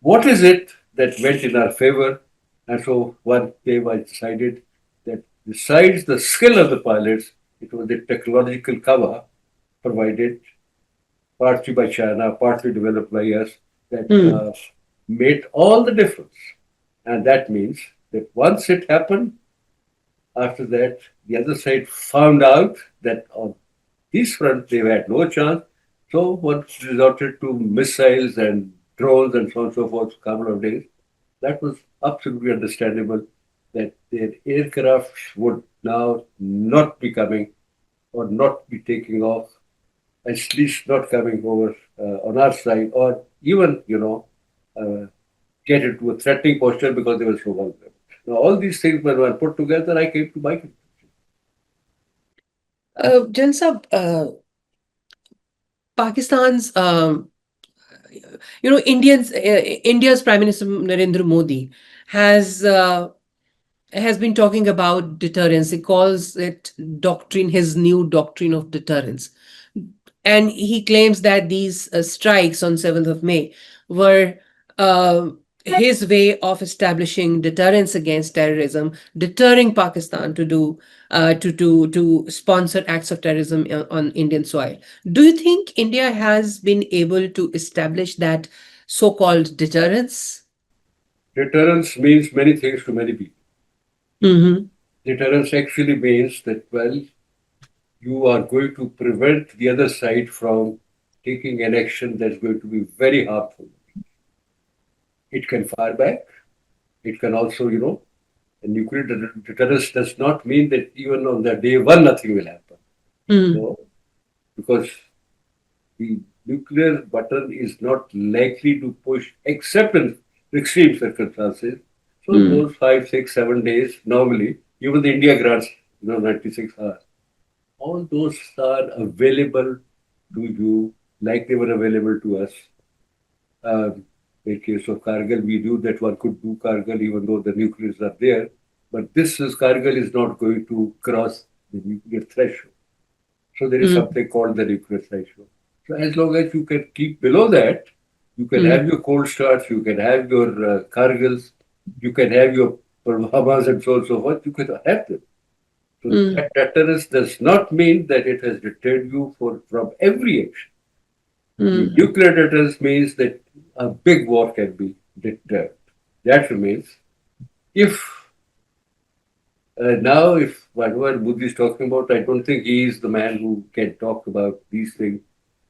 What is it that went in our favor? And so one day I decided that besides the skill of the pilots, it was the technological cover provided partly by China, partly developed by us, that Hmm. made all the difference. And that means that once it happened, after that, the other side found out that on this front they had no chance. So one resorted to missiles and drones and so on and so forth for a couple of days. That was absolutely understandable that their aircraft would now not be coming or not be taking off, at least not coming over on our side, or even, get into a threatening posture because they were so vulnerable. Now, all these things, when one put together, I came to my conclusion. Jalsa, Pakistan's, India's Prime Minister Narendra Modi has has been talking about deterrence. He calls it doctrine, his new doctrine of deterrence. And he claims that these strikes on 7th of May were his way of establishing deterrence against terrorism, deterring Pakistan to do to sponsor acts of terrorism on Indian soil. Do you think India has been able to establish that so-called deterrence? Deterrence means many things to many people. Mm-hmm. Deterrence actually means that, well, you are going to prevent the other side from taking an action that's going to be very harmful. It can fire back. It can also, a nuclear deterrence does not mean that even on the day one nothing will happen. Mm-hmm. No, because the nuclear button is not likely to push except in extreme circumstances. So those 5, 6, 7 days normally, even the India grants, 96 hours, all those are available to you like they were available to us. In case of Kargil, we knew that one could do Kargil even though the nuclears are there. But Kargil is not going to cross the nuclear threshold. So there is something called the nuclear threshold. So as long as you can keep below that, you can have your cold starts, you can have your Kargils, you can have your Pulvamas and so on and so forth. You can have them. So Mm-hmm. that deterrence does not mean that it has deterred you from every action. The nuclear deterrence means that a big war can be deterred. That remains. If now, if whatever Modi is talking about, I don't think he is the man who can talk about these things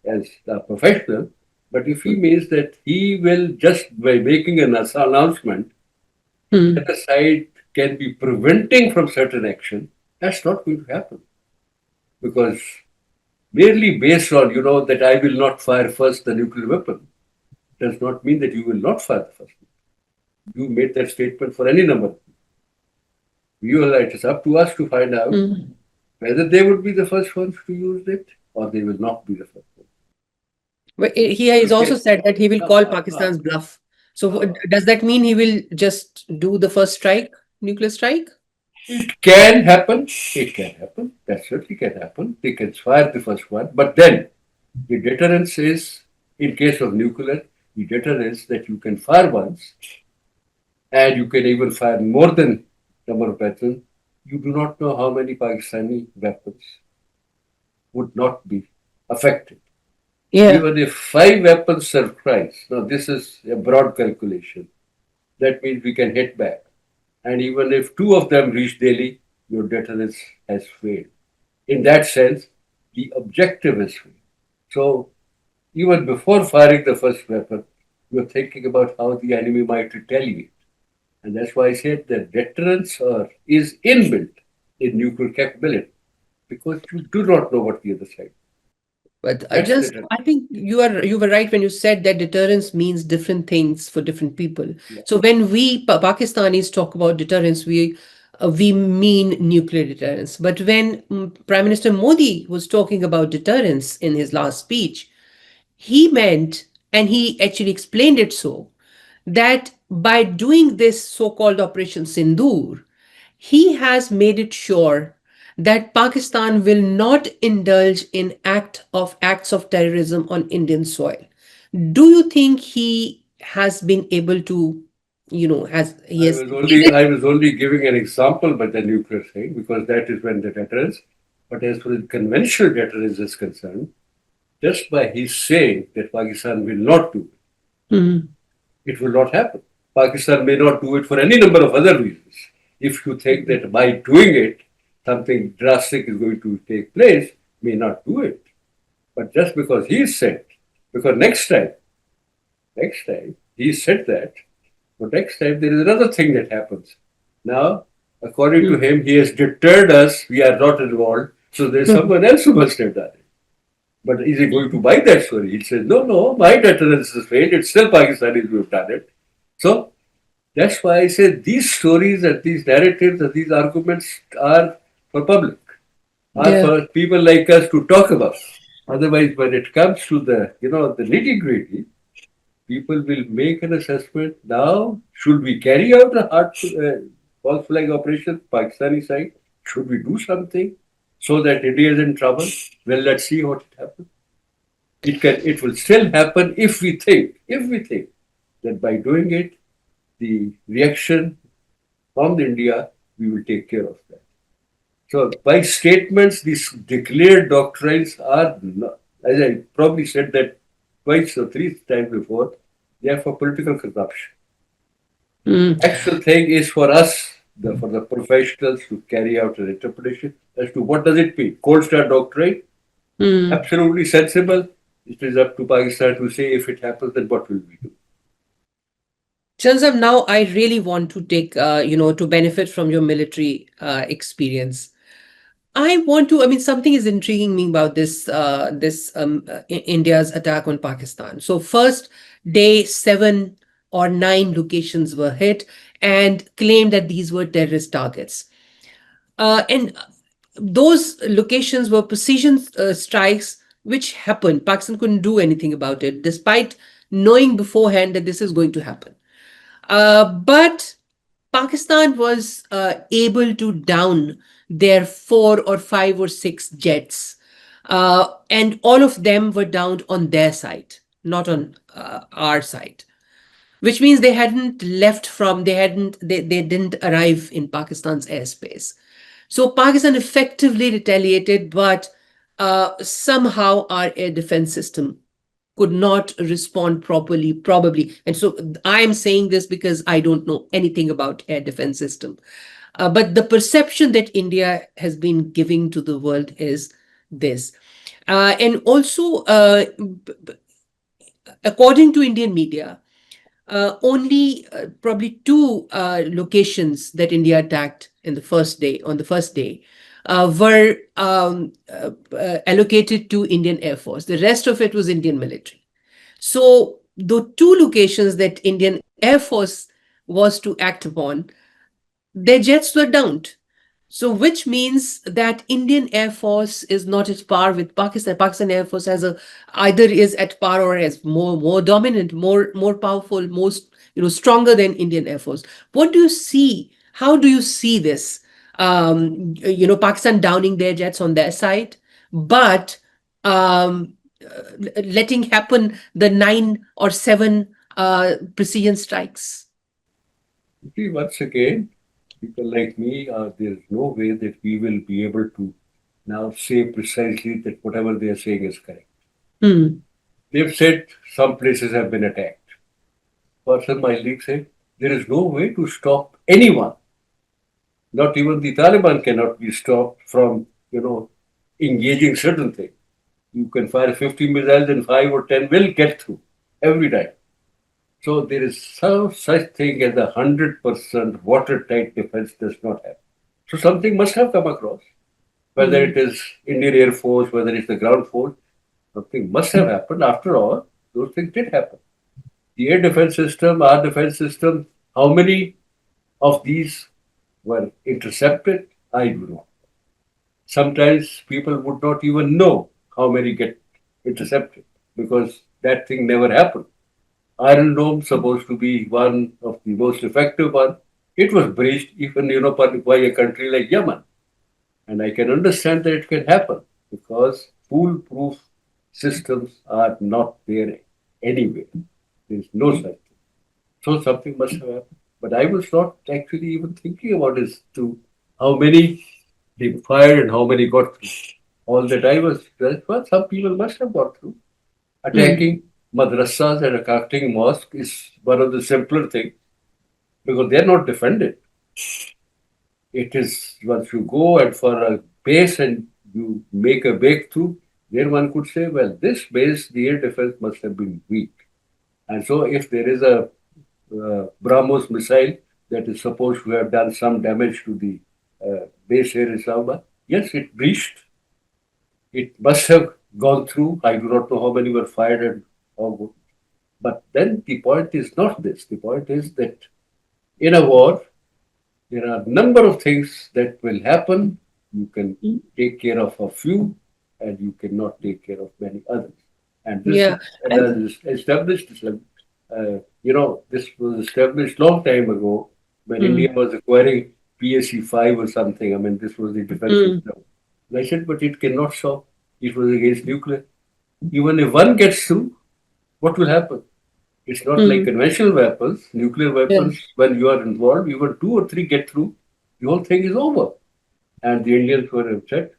as a professional. But if he means that he will just by making an announcement, the Mm-hmm. other side can be preventing from certain action, that's not going to happen. Because merely based on, that I will not fire first the nuclear weapon does not mean that you will not fire the first. You made that statement for any number. It is up to us to find out whether they would be the first ones to use it or they will not be the first ones. But he has also Okay. said that he will call Pakistan's bluff. So does that mean he will just do the first strike, nuclear strike? It can happen. It can happen. That certainly can happen. They can fire the first one. But then the deterrence is, in case of nuclear, the deterrence that you can fire once and you can even fire more than number of weapons. You do not know how many Pakistani weapons would not be affected. Yeah. Even if 5 weapons surprise, now this is a broad calculation, that means we can hit back. And even if 2 of them reach Delhi, your deterrence has failed. In that sense, the objective is failed. So even before firing the first weapon, you're thinking about how the enemy might retaliate. And that's why I said that deterrence is inbuilt in nuclear capability because you do not know what the other side. But That's the I think you were right when you said that deterrence means different things for different people. yeah. So when we Pakistanis talk about deterrence, we mean nuclear deterrence. But when Prime Minister Modi was talking about deterrence in his last speech, he meant, and he actually explained it so, that by doing this so-called Operation Sindoor, he has made it sure that Pakistan will not indulge in acts of terrorism on Indian soil. Do you think he has been able to, has he has did it? I was only giving an example by the nuclear thing because that is when the deterrence. But as far as conventional deterrence is concerned, just by his saying that Pakistan will not do Mhm. it, it will not happen. Pakistan may not do it for any number of other reasons. If you think that by doing it, something drastic is going to take place, may not do it. But just because he said, because next time, he said that, but next time there is another thing that happens. Now, according to him, he has deterred us, we are not involved, so there's someone else who must have done it. But is he going to buy that story? He says, no, no, my deterrence is failed. It's still Pakistanis who have done it. So that's why I say these stories and these narratives and these arguments are for public, are Yeah. for people like us to talk about. Otherwise, when it comes to the nitty gritty, people will make an assessment. Now, should we carry out a hard false flag operation, Pakistani side? Should we do something so that India is in trouble? Well, let's see what happens. It will still happen if we think that by doing it, the reaction from India, we will take care of that. So by statements, these declared doctrines are, not, as I probably said that twice or three times before, they are for political consumption. Mm. Actual thing is for us, for the professionals to carry out an interpretation as to what does it mean. Cold Star doctrine, Mm. absolutely sensible. It is up to Pakistan to say if it happens, then what will we do? Chanzam, now I really want to take, to benefit from your military experience. I want to. I mean, something is intriguing me about India's attack on Pakistan. So first day, 7 or 9 locations were hit and claimed that these were terrorist targets. And those locations were precision strikes, which happened. Pakistan couldn't do anything about it, despite knowing beforehand that this is going to happen. But Pakistan was able to down their 4 or 5 or 6 jets, and all of them were downed on their side, not on our side. Which means they didn't arrive in Pakistan's airspace. So Pakistan effectively retaliated, but somehow our air defense system could not respond properly, probably. And so I'm saying this because I don't know anything about air defense system. But the perception that India has been giving to the world is this. And also, according to Indian media, only probably 2 locations that India attacked on the first day, were allocated to Indian Air Force. The rest of it was Indian military. So the 2 locations that Indian Air Force was to act upon, their jets were downed. So, which means that Indian Air Force is not at par with Pakistan. Pakistan Air Force has either is at par or is more dominant, more powerful, most stronger than Indian Air Force. What do you see? How do you see this? Pakistan downing their jets on their side, but um, letting happen the 9 or 7 precision strikes. See, once again, people like me, there's no way that we will be able to now say precisely that whatever they are saying is correct. Hmm. They've said some places have been attacked. Person my league said there is no way to stop anyone. Not even the Taliban cannot be stopped from, engaging certain things. You can fire 50 missiles and 5 or 10 will get through every time. So there is some such thing as 100% watertight defense does not happen. So something must have come across, whether it is Indian Air Force, whether it's the ground force, something must have happened. After all, those things did happen. The air defense system, our defense system, how many of these were intercepted? I do not. Sometimes people would not even know how many get intercepted because that thing never happened. Iron Dome supposed to be one of the most effective one. It was breached even by a country like Yemen, and I can understand that it can happen because foolproof systems are not there anywhere. There is no such thing. So something must have happened. But I was not actually even thinking about this to how many they fired and how many got through. All that I was, well, some people must have got through. Attacking madrasas and attacking mosques is one of the simpler things because they are not defended. It is once you go and for a base and you make a breakthrough, then one could say, well, this base, the air defense must have been weak. And so if there is a BrahMos missile that is supposed to have done some damage to the base here in Sabah, yes, it breached. It must have gone through. I do not know how many were fired and how good. But then the point is not this. The point is that in a war, there are a number of things that will happen. You can take care of a few, and you cannot take care of many others. And this Yeah. is established. This was established long time ago when India was acquiring PSC 5 or something. I mean, this was the defense system. And I said, but it cannot stop. It was against nuclear. Even if one gets through, what will happen? It's not like conventional weapons, nuclear weapons. When you are involved, even two or three get through, the whole thing is over. And the Indians were upset.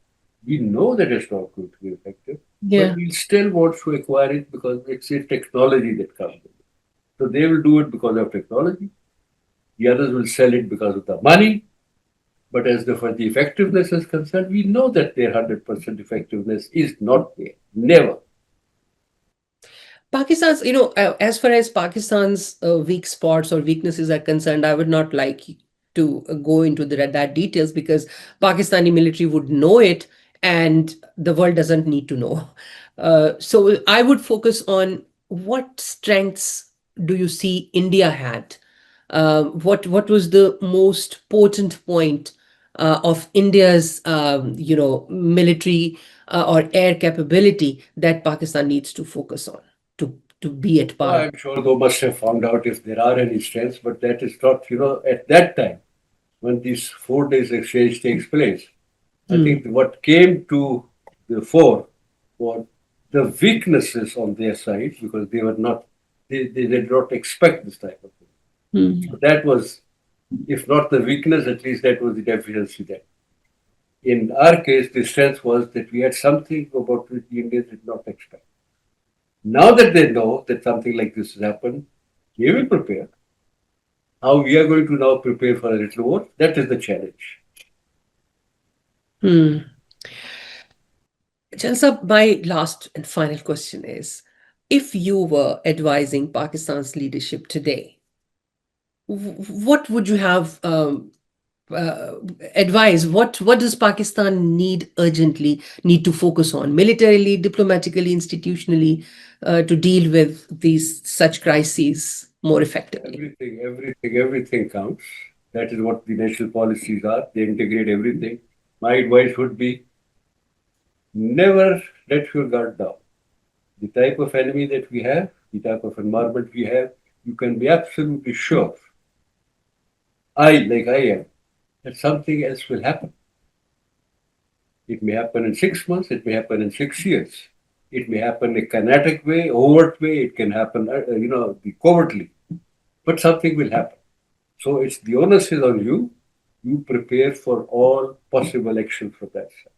We know that it's not going to be effective, but we still want to acquire it because it's a technology that comes with it. So they will do it because of technology. The others will sell it because of the money. But as for the effectiveness is concerned, we know that their 100% effectiveness is not there. Never. Pakistan's, as far as Pakistan's weak spots or weaknesses are concerned, I would not like to go into that details because Pakistani military would know it and the world doesn't need to know. So I would focus on what strengths do you see India had? What was the most potent point of India's military or air capability that Pakistan needs to focus on to be at par? I'm sure they must have found out if there are any strengths, but that is not, at that time when this 4 days exchange takes place. I think what came to the fore were the weaknesses on their side because they were not, they did not expect this type of thing. So that was, if not the weakness, at least that was the deficiency there. In our case, the strength was that we had something about which the Indians did not expect. Now that they know that something like this has happened, they will prepare. How we are going to now prepare for a little war, that is the challenge. Jalsa, my last and final question is, if you were advising Pakistan's leadership today, what would you have advise? What does Pakistan urgently need to focus on, militarily, diplomatically, institutionally, to deal with such crises more effectively? Everything counts. That is what the national policies are. They integrate everything. My advice would be never let your guard down. The type of enemy that we have, the type of environment we have, you can be absolutely sure, like I am, that something else will happen. It may happen in 6 months, it may happen in 6 years. It may happen in a kinetic way, overt way, it can happen, covertly. But something will happen. So it's the onus is on you. You prepare for all possible action from that side.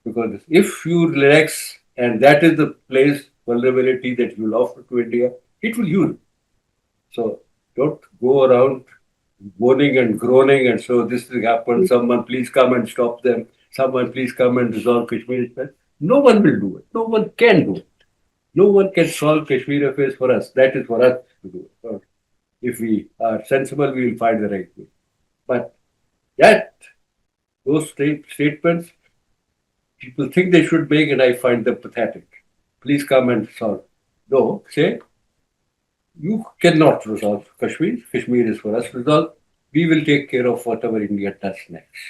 Because if you relax, and that is the place vulnerability that you'll offer to India, it will use it. So don't go around moaning and groaning, and so this has happened. Someone please come and stop them. Someone please come and resolve Kashmir. No one will do it. No one can do it. No one can solve Kashmir affairs for us. That is for us to do. Or if we are sensible, we will find the right way. But that those statements people think they should make, and I find them pathetic. Please come and solve. No, say you cannot resolve Kashmir. Kashmir is for us to resolve. We will take care of whatever India does next.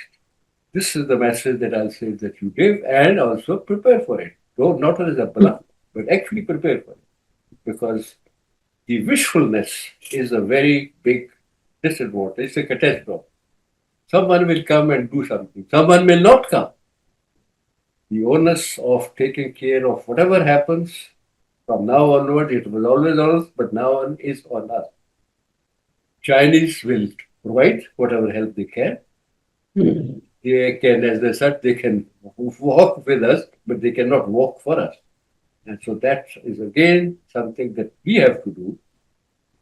This is the message that I'll say that you give and also prepare for it. Though not as a bala, but actually prepare for it. Because the wishfulness is a very big disadvantage, it's a catastrophe. Someone will come and do something, someone will not come. The onus of taking care of whatever happens from now onward, it was always on us, but now on is on us. Chinese will provide whatever help they can. They can, as they said, they can walk with us, but they cannot walk for us. And so that is again something that we have to do.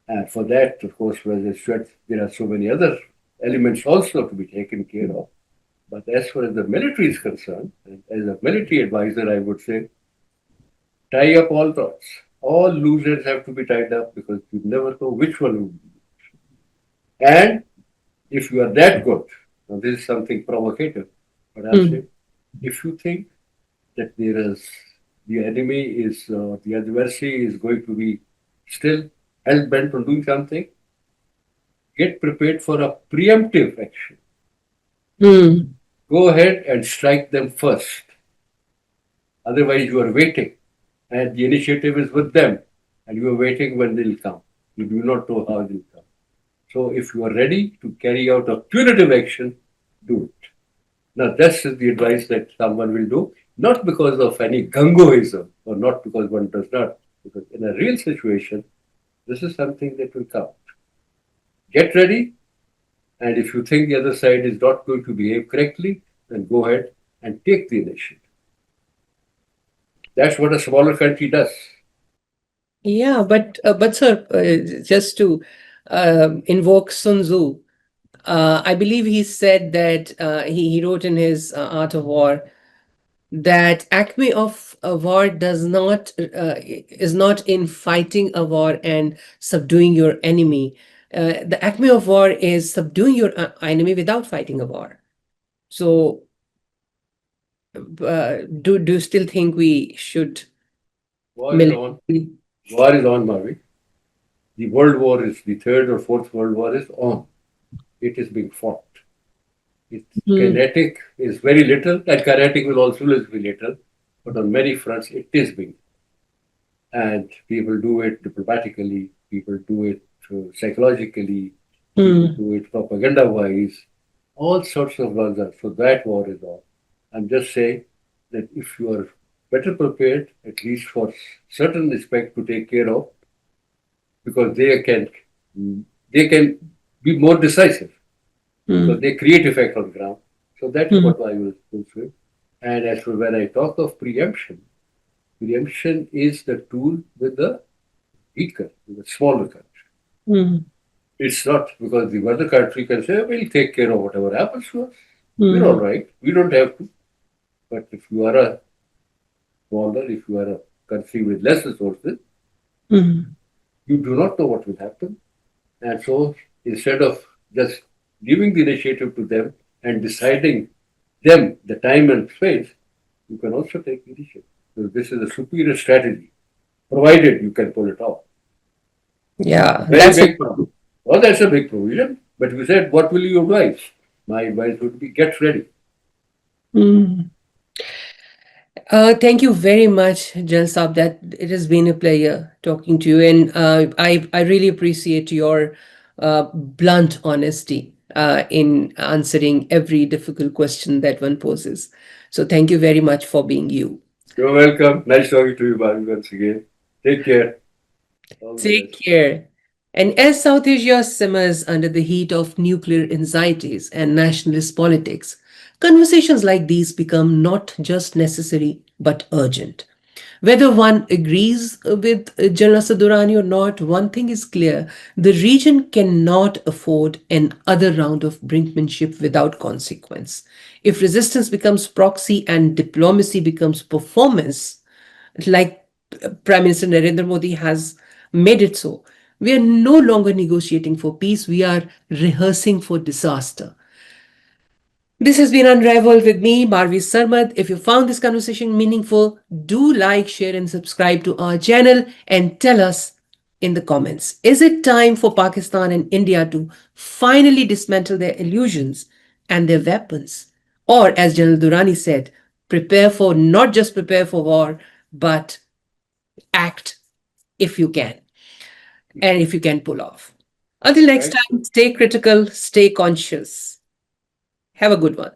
And for that, of course, as I said, there are so many other elements also to be taken care of. But as far as the military is concerned, as a military advisor, I would say, tie up all knots. All losers have to be tied up because you never know which one will be. And if you are that good, now this is something provocative, but I'll say, if you think that there is the enemy is the adversary is going to be still hell bent on doing something, get prepared for a preemptive action. Go ahead and strike them first. Otherwise, you are waiting, and the initiative is with them, and you are waiting when they'll come. You do not know how they'll come. So, if you are ready to carry out a punitive action, do it. Now, this is the advice that someone will do, not because of any gungoism or not because one does not, because in a real situation, this is something that will count. Get ready, and if you think the other side is not going to behave correctly, then go ahead and take the initiative. That's what a smaller country does. Yeah, but sir, just to invoke Sun Tzu, I believe he said that he wrote in his Art of War that acme of a war does not is not in fighting a war and subduing your enemy. The acme of war is subduing your enemy without fighting a war. So, do you still think we should? War is on. War is on, Marvi. The World War is the third or fourth World War is on. It is being fought. Its kinetic is very little, and kinetic will also be little, but on many fronts it is being. And people do it diplomatically, people do it psychologically, people do it propaganda-wise, all sorts of nonsense. So that war is on. I'm just saying that if you are better prepared, at least for certain respect to take care of, because they can be more decisive, because they create effect on the ground. So that's what I was saying. And as for when I talk of preemption is the tool with the weaker, with the smaller country. It's not because the other country can say, we'll take care of whatever happens to us. We're all right. We don't have to. But if you are a smaller, if you are a country with less resources, you do not know what will happen. And so instead of just giving the initiative to them and deciding them the time and space, you can also take initiative. So this is a superior strategy, provided you can pull it off. Yeah, very big problem. Oh, that's a big provision. But you said, what will you advise? My advice would be get ready. Thank you very much, Jal Saab. That it has been a pleasure talking to you, and I really appreciate your blunt honesty in answering every difficult question that one poses. So thank you very much for being you. You're welcome. Nice talking to you, Marvi, once again. Take care. Take care. And as South Asia simmers under the heat of nuclear anxieties and nationalist politics, conversations like these become not just necessary but urgent. Whether one agrees with General Asad Durrani or not, one thing is clear: the region cannot afford another round of brinkmanship without consequence. If resistance becomes proxy and diplomacy becomes performance, like Prime Minister Narendra Modi has made it so. We are no longer negotiating for peace, we are rehearsing for disaster. This has been Unraveled with me, Marvi Sirmed. If you found this conversation meaningful, do like, share, and subscribe to our channel and tell us in the comments. Is it time for Pakistan and India to finally dismantle their illusions and their weapons? Or, as General Durrani said, not just prepare for war, but act if you can, and if you can pull off. Until next Right? time, stay critical, stay conscious. Have a good one.